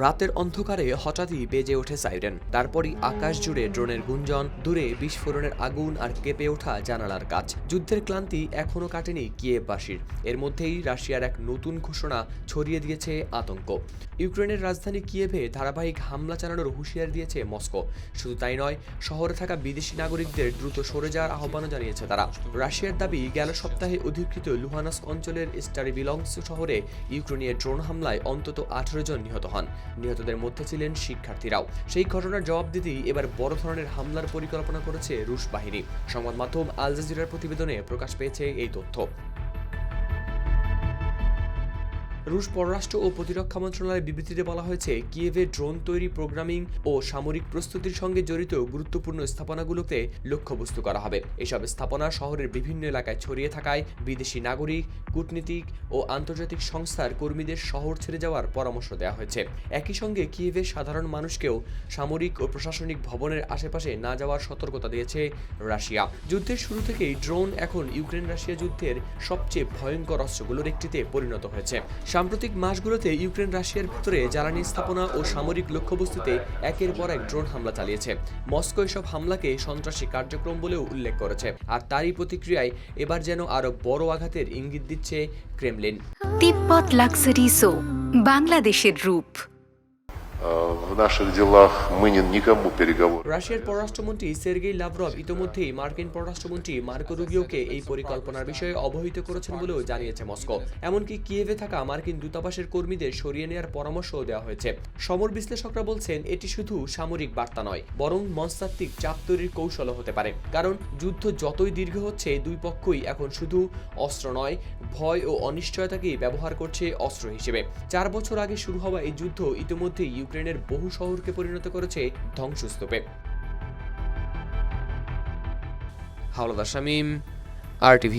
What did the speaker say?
রাতের অন্ধকারে হঠাৎই বেজে ওঠে সাইরেন। তারপরই আকাশ জুড়ে ড্রোনের গুঞ্জন, দূরে বিস্ফোরণের আগুন আর কেঁপে ওঠা জানালার কাচ। যুদ্ধের ক্লান্তি এখনো কাটেনি কিয়েভবাসীর। এর মধ্যেই রাশিয়ার এক নতুন ঘোষণা ছড়িয়ে দিয়েছে আতঙ্ক। ইউক্রেনের রাজধানী কিয়েভে ধারাবাহিক হামলা চালানোর হুঁশিয়ারি দিয়েছে মস্কো। শুধু তাই নয়, শহরে থাকা বিদেশি নাগরিকদের দ্রুত সরে যাওয়ার আহ্বানও জানিয়েছে তারা। রাশিয়ার দাবি, গেল সপ্তাহে অধিকৃত লুহানস্ক অঞ্চলের স্টারিবিলাংস শহরে ইউক্রেনীয় ড্রোন হামলায় অন্তত 18 জন নিহত হন। নিহতদের মধ্যে ছিলেন শিক্ষার্থীরাও। সেই ঘটনার জবাব দিতেই এবার বড় ধরনের হামলার পরিকল্পনা করেছে রুশ বাহিনী। সংবাদ মাধ্যম আল জাজিরার প্রতিবেদনে প্রকাশ পেয়েছে এই তথ্য। রুশ পররাষ্ট্র ও প্রতিরক্ষা মন্ত্রণালয়ের বিবৃতিতে বলা হয়েছে, কিয়েভে ড্রোন তৈরি, প্রোগ্রামিং ও সামরিক প্রস্তুতির সঙ্গে জড়িত গুরুত্বপূর্ণ স্থাপনাগুলোতে লক্ষ্যবস্তু করা হবে। এসব স্থাপনা শহরের বিভিন্ন এলাকায় ছড়িয়ে থাকায় বিদেশি নাগরিক, কূটনীতিক ও আন্তর্জাতিক সংস্থার কর্মীদের শহর ছেড়ে যাওয়ার পরামর্শ দেওয়া হয়েছে। একই সঙ্গে কিয়েভের সাধারণ মানুষকেও সামরিক ও প্রশাসনিক ভবনের আশেপাশে না যাওয়ার সতর্কতা দিয়েছে রাশিয়া। যুদ্ধের শুরু থেকেই ড্রোন এখন ইউক্রেন রাশিয়া যুদ্ধের সবচেয়ে ভয়ঙ্কর অস্ত্রগুলোর একটিতে পরিণত হয়েছে। সাম্প্রতিক মাসগুলোতে ইউক্রেন রাশিয়ার ভিতরে জ্বালানি স্থাপনা ও সামরিক লক্ষ্যবস্তুতে একের পর এক ড্রোন হামলা চালিয়েছে। মস্কো এসব হামলাকে সন্ত্রাসী কার্যক্রম বলেও উল্লেখ করেছে। আর তারই প্রতিক্রিয়ায় এবার যেন আরো বড় আঘাতের ইঙ্গিত দিচ্ছে ক্রেমলিন। তিব্বত লাক্সারি সো, বাংলাদেশের রূপ। В наших делах мы никому переговоры. রাশিয়ার পররাষ্ট্রমন্ত্রী সের্গেই লাভরভ ইতোমধ্যেই মার্কিন পররাষ্ট্রমন্ত্রী মার্কো রুবিওকে এই পরিকল্পনার বিষয়ে অবহিত করেছেন বলেও জানিয়েছে মস্কো। এমনকি কিয়েভে থাকা মার্কিন দূতাবাসের কর্মীদের সরিয়ে নেওয়ার পরামর্শও দেওয়া হয়েছে। সমর বিশ্লেষকরা বলছেন, এটি শুধু সামরিক বার্তা নয়, বরং মনস্তাত্ত্বিক চাপ তৈরির কৌশলও হতে পারে। কারণ যুদ্ধ যতই দীর্ঘ হচ্ছে, দুই পক্ষই এখন শুধু অস্ত্র নয়, ভয় ও অনিশ্চয়তাকেই ব্যবহার করছে অস্ত্র হিসেবে। 4 বছর আগে শুরু হওয়া এই যুদ্ধ ইতিমধ্যেই ইউক্রেনের বহু শহরকে পরিণত করেছে ধ্বংসস্তূপে। হাওলাদার শামীম, RTV।